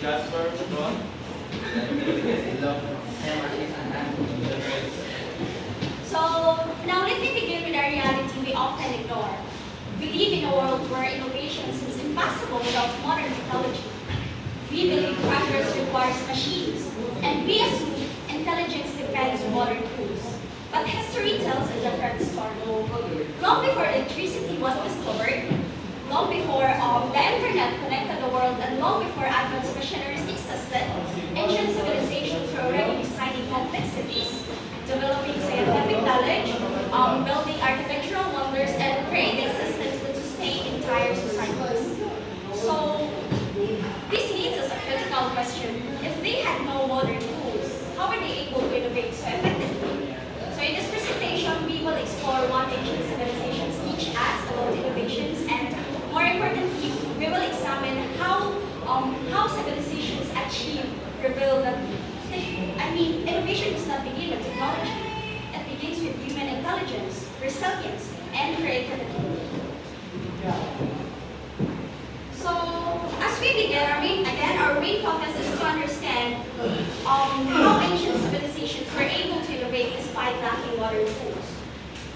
Jasper, Ron. So, now let me begin with a reality we often ignore. We live in a world where innovation seems impossible without modern technology. We believe progress requires machines, and we assume intelligence depends on modern tools. But history tells a different story. Long before electricity was discovered, long before the internet connected the world, and long before advanced machineries existed, ancient civilizations were already designing complex cities, developing scientific knowledge, building architectural wonders, and creating systems that sustain entire societies. So, this leads us a critical question. If they had no modern tools, how were they able to innovate so effectively? So in this presentation, we will explore what ancient civilizations teach us about innovations, and more importantly, we will examine how civilizations achieve, reveal that, innovation does not begin with technology. It begins with human intelligence, resilience, and creativity. So, as we begin, our main focus is to understand how ancient civilizations were able to innovate despite lacking modern tools.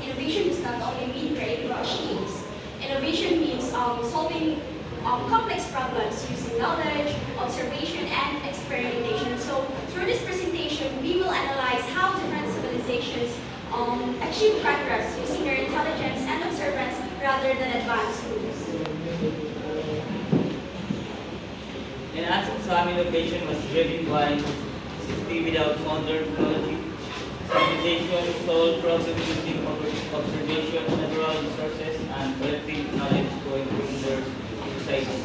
Innovation does not only mean creating machines. Innovation means solving complex problems using knowledge, observation, and experimentation. So, through this presentation, we will analyze how different civilizations achieve progress using their intelligence and observance rather than advanced tools. In ancient time, innovation was driven by necessity without modern technology. Civilization solved problems using observation, natural resources, and collective knowledge to improve their society.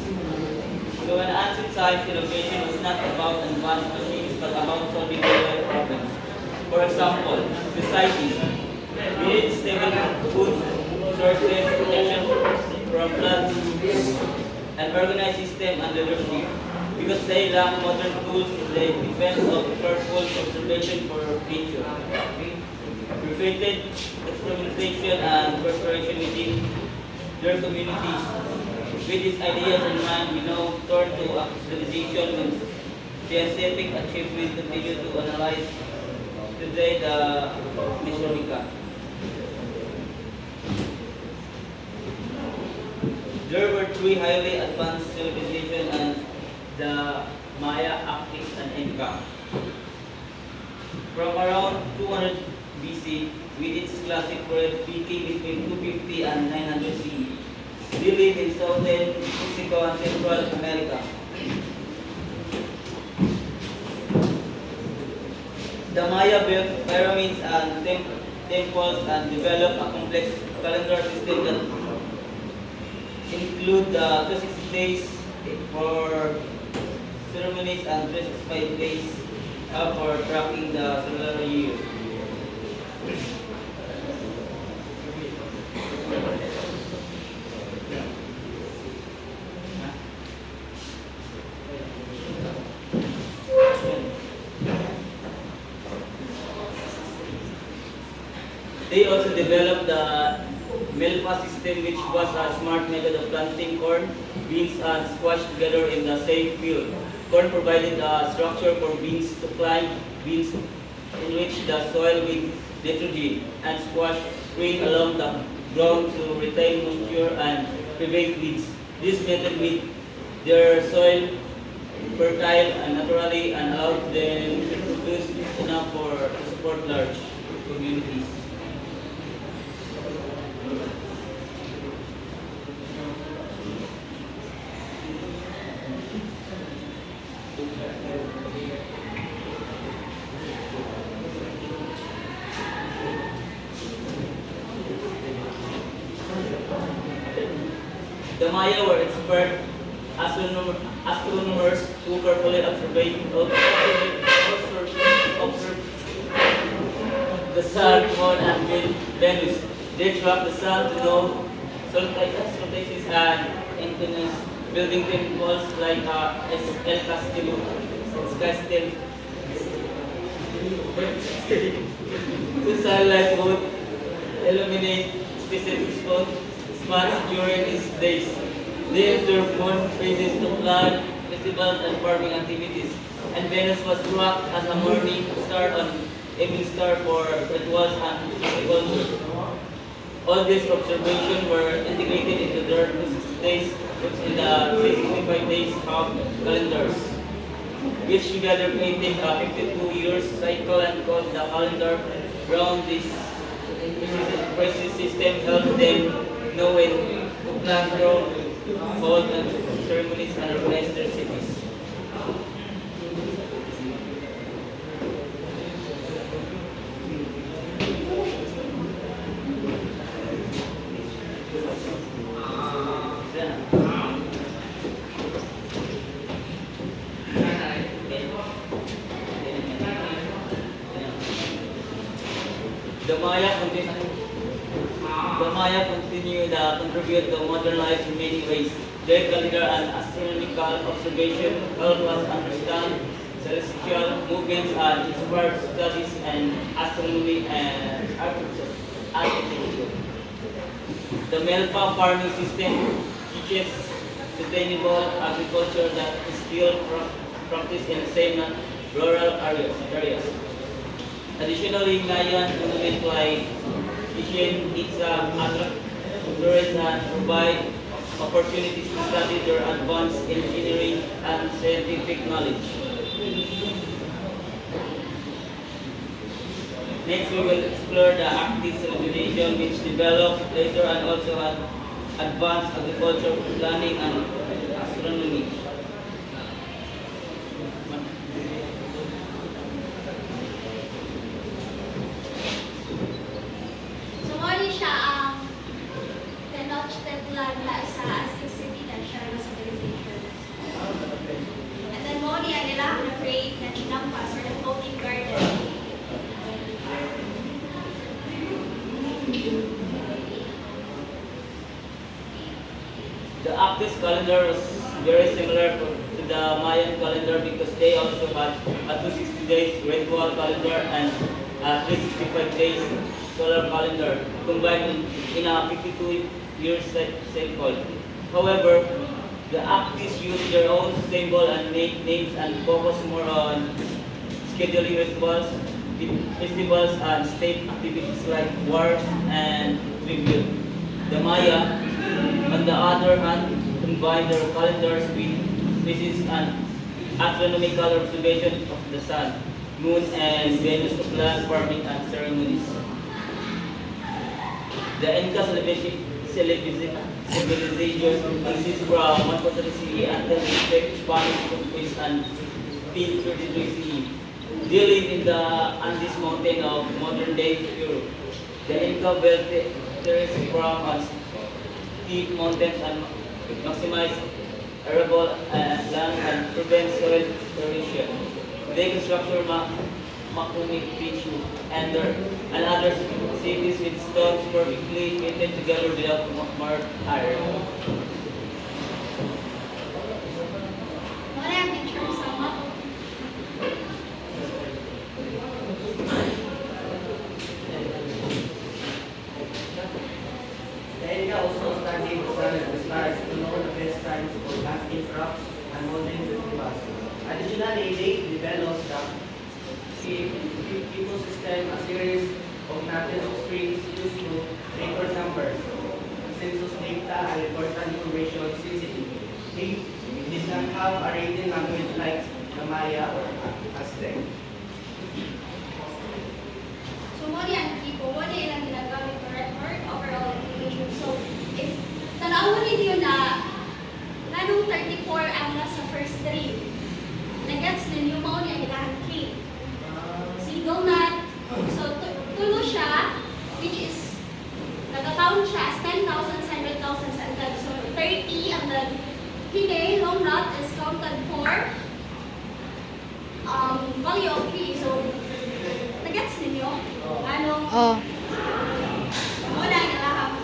So in ancient times, innovation was not about advanced machines, but about solving real-life problems. For example, societies needed stable food sources, protection from floods, and organized system and leadership. Because they lack modern tools, they depend on careful observation for future. Repeated experimentation and cooperation within their communities. With these ideas in mind, we now turn to actualization when scientific achievement continue to analyze today the Mesoamerica. There were three highly advanced civilizations, and the Maya, Aztec, and Inca. From around 200 BC, with its classic period peaking between 250 and 900 CE, they live in southern Mexico and Central America. The Maya built pyramids and temples and developed a complex calendar system that include the 260 days for ceremonies and 365 days for tracking the solar year. They also developed the Milpa system, which was a smart method of planting corn, beans, and squash together in the same field. Corn provided a structure for beans to climb, beans enrich the soil with nitrogen, and squash spread along the ground to retain moisture and prevent weeds. This method made their soil fertile and naturally and allowed them to produce enough to support large communities. The Maya were expert astronomers who carefully observed the sun, moon, and Venus. They tracked the sun to know solstices and inclinations, building temples like El Castillo. To sunlight would illuminate specific spots during these days. They observe moon phases to plan festivals and farming activities. And Venus was tracked as a morning star on evening star for rituals and agriculture. All these observations were integrated into their 260 days, which in the 365 days half calendars, which together created a 52 years cycle and called the calendar. Round this precise system helped them know when to plan, grow, hold and ceremonies and organize their cities. The Maya continue to contribute to modern life in many ways. Their calendar and astronomical observation help us understand celestial movements and inspire studies in astronomy and architecture. The Melpa farming system teaches sustainable agriculture that is still practiced in same rural areas. Additionally, Mayan monument like Chichen Itza attract tourists and provide opportunities to study their advanced engineering and scientific knowledge. Next, we will explore the Actis civilization which developed later and also had advanced agriculture planning and astronomy. So, mali siya ang Tenochtitlan na sa Aztec civilization na civilization. And then, mali ang nila na-create na chinampas or the floating garden. The Actis calendar was very similar to the Mayan calendar because they also had a 260 days ritual calendar and a 365 days solar calendar combined in a 52 year cycle. However, the Actis used their own symbol and names and focus more on scheduling rituals, festivals, and state activities like wars and tribute. The Maya, on the other hand, combine their calendars with physics and astronomical observation of the sun, moon, and Venus to plan farming and ceremonies. The Inca civilization exists from 143 CE until the Spanish conquest and 1533 CE. Dealing in the Andes mountain of modern-day Peru, the Inca built terraces from steep mountains and maximize arable land and prevent soil erosion. They constructed Machu Picchu and other cities with stones perfectly fitted together without marked iron. Mali ang picture sa map. The Inca also studied the sun and the stars to know the best times for planting crops and holding festivals. Additionally, they developed the ecosystem, a series of natural springs used to record numbers, census data, and important information sensitive. They did not have a written language like the Maya or Aztec. So, mali ang tipo, mali ilang ginagamit for record, overall information. So, if tanawin ninyo na nanong 34 ang nasa first three, nag-gets ninyo, mali ang ilang key. Single nut, so tulo siya, which is, nag-count siya as 10,000, 100,000, and then, so 30, and then, hine, long nut is counted for value of 3. So, nag-gets ninyo? Anong, Oh. wala ang lahang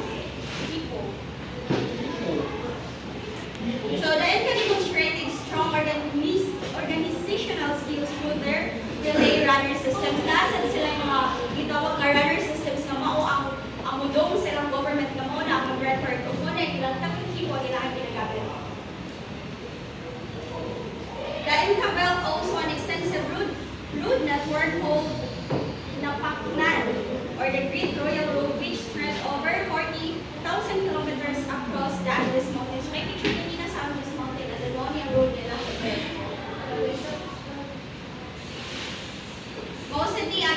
tipo. So, the Inca demonstrated strong organizational skills through their relay runner systems. Nasaan sila yung mga gitawag nga runner systems na mao ang mudong silang government na muna ang mag-record. Kung muna yung ilang takong tipo nila ang ginagamit. or the Great Royal Road, which stretched over 40,000 kilometers across the Andes Mountains. So, may picture din nila sa Andes Mountain at the Donia Road nila. Mostly, nila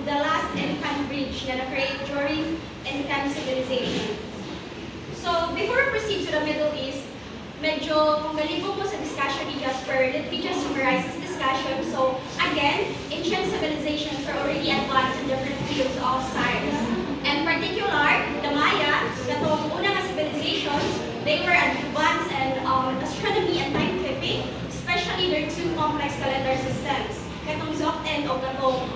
the last Incan bridge na na-create during Incan civilization. So, before we proceed to the Middle East, medyo kung galibog mo sa discussion ni Jasper, let me just summarize this discussion. So, again, ancient civilizations were already advanced in different fields of science. In particular, the Maya, katong unang civilizations, they were advanced in astronomy and timekeeping, especially their two complex calendar systems, katong Dzogchen o katong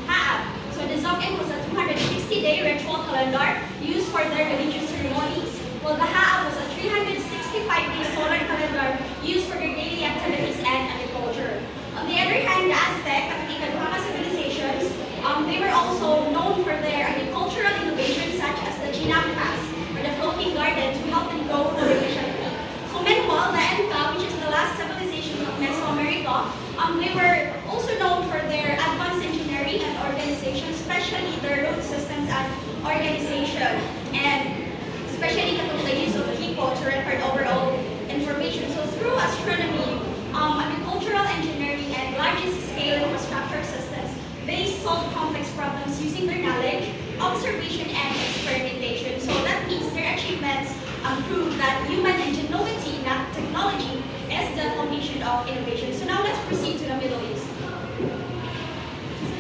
Ha'ab. So, the Dzogchen was a 260-day ritual calendar used for their religious ceremonies, while the Ha'ab was a 365-day solar calendar used for their daily activities and agriculture. On the other hand, the Aztec at the Ikaduhanga civilizations, they were also known for their agricultural innovations such as the chinampas, or the floating garden, to help them grow food efficiently. So meanwhile, the Inca, which is the last civilization of Mesoamerica, they were also known for their advanced engineering and organization, especially their road systems and organization, and especially the use of Hippo to record overall information. So through astronomy, agricultural engineering, and large-scale infrastructure systems, they solve complex problems using their knowledge, observation, and experimentation. So that means their achievements prove that human ingenuity, not technology, is the foundation of innovation. So now let's proceed to the Middle East.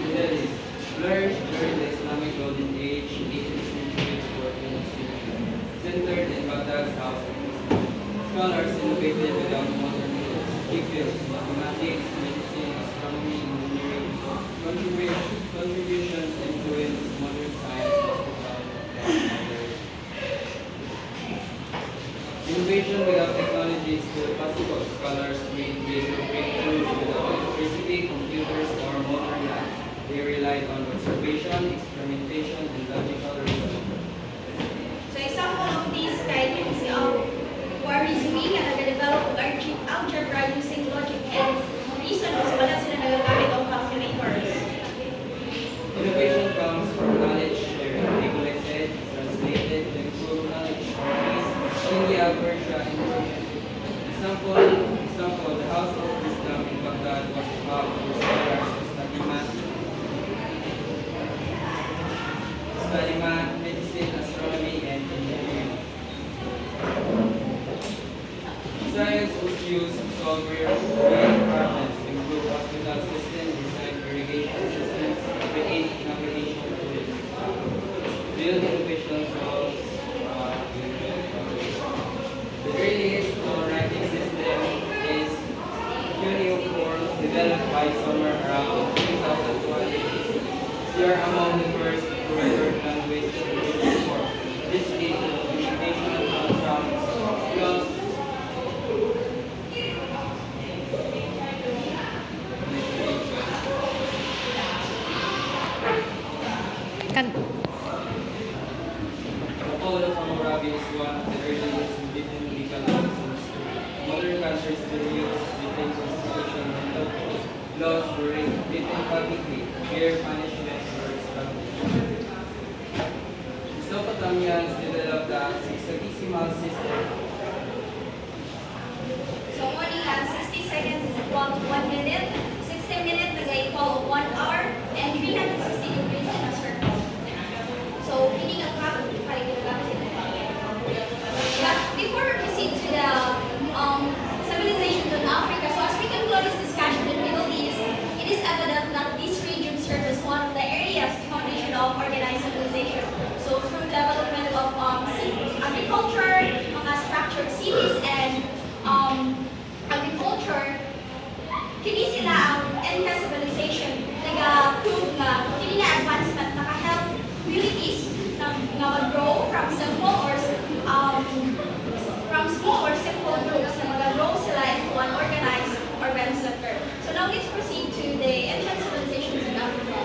Middle East flourished during the Islamic Golden Age, 18th century to 14th century, centered in Baghdad's house of Islam. Scholars innovated without modern tools. Key fields: mathematics, medicine, astronomy, engineering. Contributions influenced modern science, hospitality, and others. Innovation without technology is still possible. Scholars made major breakthroughs without electricity, computers, or modern labs. They relied on observation, experimentation, and logical reasoning. So example of these kind is Khwarizmi na nag-develop ng algebra using logic and reason, so wala sila nagagamit ng calculators. Innovation comes from knowledge sharing. They collected, translated, and improved knowledge from Greece, India, Persia, and Persia. Example, the House of Islam in Baghdad was a hub for scholars to study math, medicine, astronomy, and engineering. Science was used to solve real problems, improve hospital systems, design irrigation systems, create navigation tools, build innovation tools. The earliest writing system is cuneiform, developed by somewhere around 3200 BC. They are among the first to record language in written form. This gave communication outcomes plus Apollo from Moravia is one of the earliest written legal laws in history. Modern countries still use written constitution and laws were written publicly. Here, punishments were established. Mesopotamians developed the sexagesimal system. So morning 60 seconds is equal to 1 minute, 60 minutes is equal to 1 hour, and 360 degrees in a circle. So hindi ka But before we proceed to the civilizations in Africa, so as we conclude this discussion in the Middle East, it is evident that this region serves as one of the areas foundation of organized civilization. So through development of agriculture, mga structured cities, and agriculture, kini sila ang Inca civilization nag-prove na kini na advancement naka-help communities na mag-grow from small or simple groups na mag-grow sila into an organized urban center. So now let's proceed to the ancient civilizations in Africa.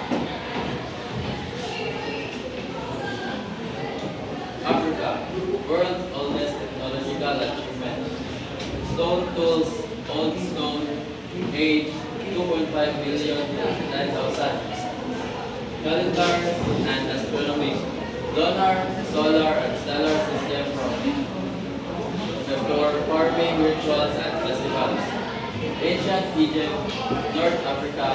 Africa, world's oldest technological achievement. Stone tools, old stone, age 2.5 million to 9,000. Calendar and lunar, solar, and stellar system for farming rituals and festivals. Ancient Egypt, North Africa,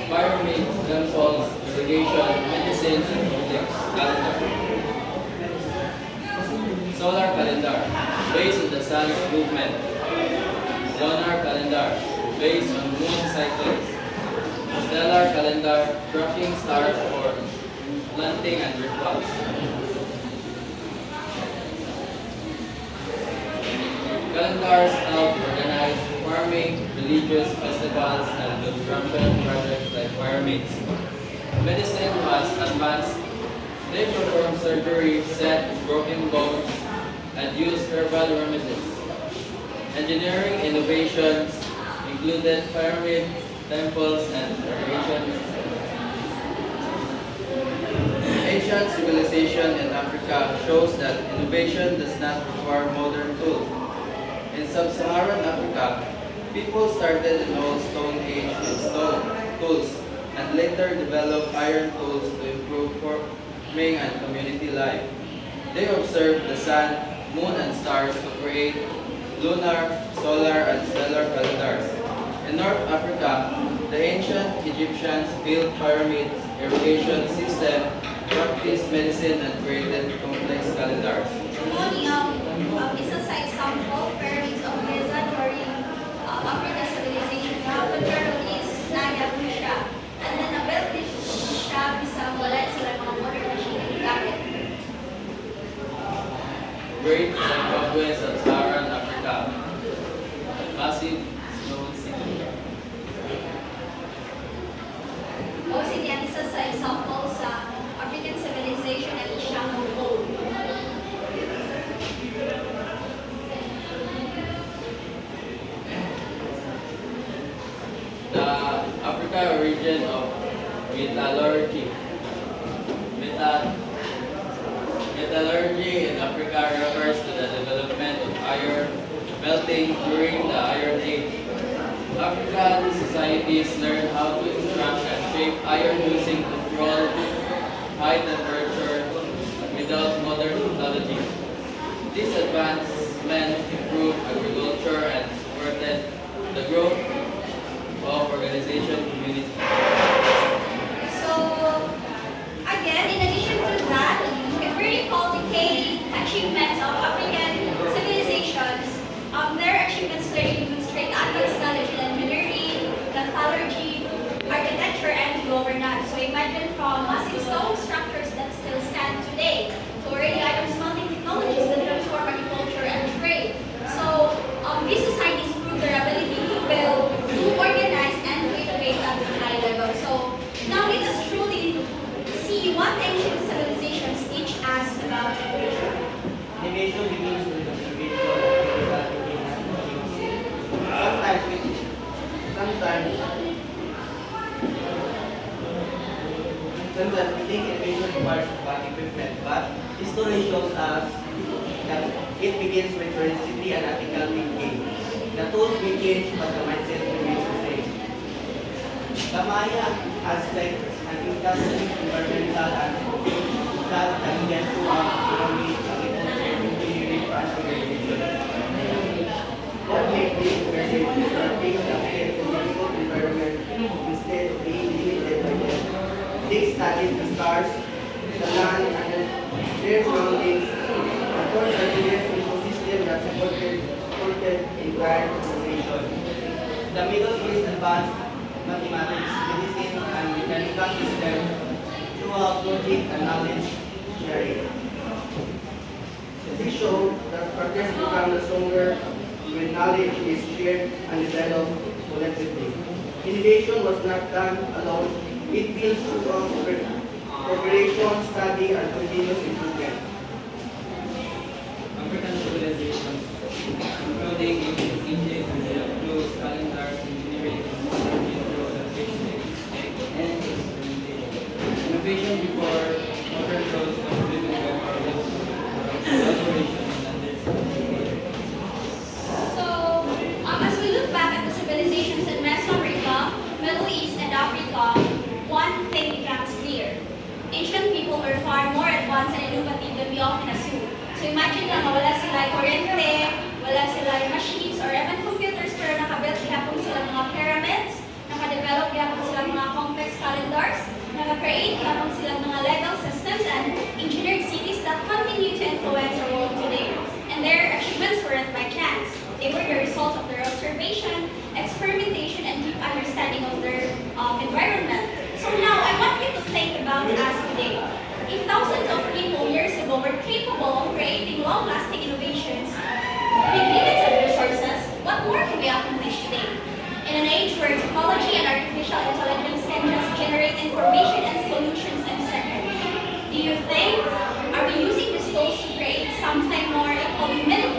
pyramids, temples, irrigation, medicine, and complex calendar. Solar calendar, based on the sun's movement. Lunar calendar, based on moon cycles. Stellar calendar, tracking stars for planting and rituals. Calendars help organize farming, religious festivals, and construction projects like pyramids. Medicine has advanced. They perform surgery, set broken bones, and use herbal remedies. Engineering innovations included pyramids, temples, and irrigation. Ancient civilization in Africa shows that innovation does not require modern tools. In sub-Saharan Africa, people started in old Stone Age with stone tools and later developed iron tools to improve farming and community life. They observed the sun, moon, and stars to create lunar, solar, and stellar calendars. In North Africa, the ancient Egyptians built pyramids, irrigation system, practiced medicine, and created complex calendars. Is a side sample, pyramids of Giza during African civilization. Now the turtle is Naya Busha. And then a belt is siya bisang wala sila mga water machine na gamit. Great Zimbabwe, Sub-Saharan Africa. Massive snow city. Obsidian is a side sample sa African civilization at Ishango Gold. The Africa region of metallurgy. Metallurgy in Africa refers to the development of iron melting during the Iron Age. African societies learned how to extract and shape iron using controlled high temperature without modern technology. This advancement improved agriculture and supported the growth of organization community. So, again, in addition to that, if we recall the key achievements of African civilizations, their achievements clearly demonstrate advanced knowledge in engineering, metallurgy, architecture, and governance. So imagine from massive stone structures that still stand today to already iron smelting technologies that transform agriculture and trade. So these societies prove their ability to build, to organize, and to innovate at a high level. So now let us truly see what ancient civilizations teach us about innovation. Innovation begins with observation and critical thinking and teaching. Sometimes we think innovation requires bad equipment, but history shows us that it begins with curiosity and ethical thinking. The tools may change, but the mindset remains the same. The Maya Aztec and Incas environmental and that began to economy, agriculture, engineering, and organization. What makes these organizations things that fit in difficult environment instead of being limited by them? They studied the stars, the land, and their surroundings, and formed a diverse ecosystem that supported entire civilization. The Middle East advanced mathematics, medicine, and mechanical systems throughout logic and knowledge sharing. This shows that progress becomes stronger when knowledge is shared and developed collectively. Innovation was not done alone. It builds through cooperation, study, and continuous improvement. African civilizations, including ancient Egypt, developed tools, calendars, engineering, technology, adaptation, and experimentation. Innovation before modern tools was driven by problems, collaboration, and understanding. So, as we look back at the civilizations in Mesoamerica, Middle East, and Africa, one thing becomes clear. Ancient people were far more advanced advanced and innovative than we often assume. So imagine lang, wala sila kuryente, wala sila machines or even computers, pero nakabuild yapon sila mga pyramids, nakadevelop yapon sila mga complex calendars, naka-create yapon sila mga legal systems and engineered cities that continue to influence our world today. And their achievements weren't by chance. They were the result of their observation, experimentation, and deep understanding of their environment. So now, I want you to think about us today. If thousands of people years ago were capable of creating long-lasting innovations with limited resources, what more can we accomplish today? In an age where technology and artificial intelligence can just generate information and solutions in seconds, do you think, are we using these tools to create something more equally meaningful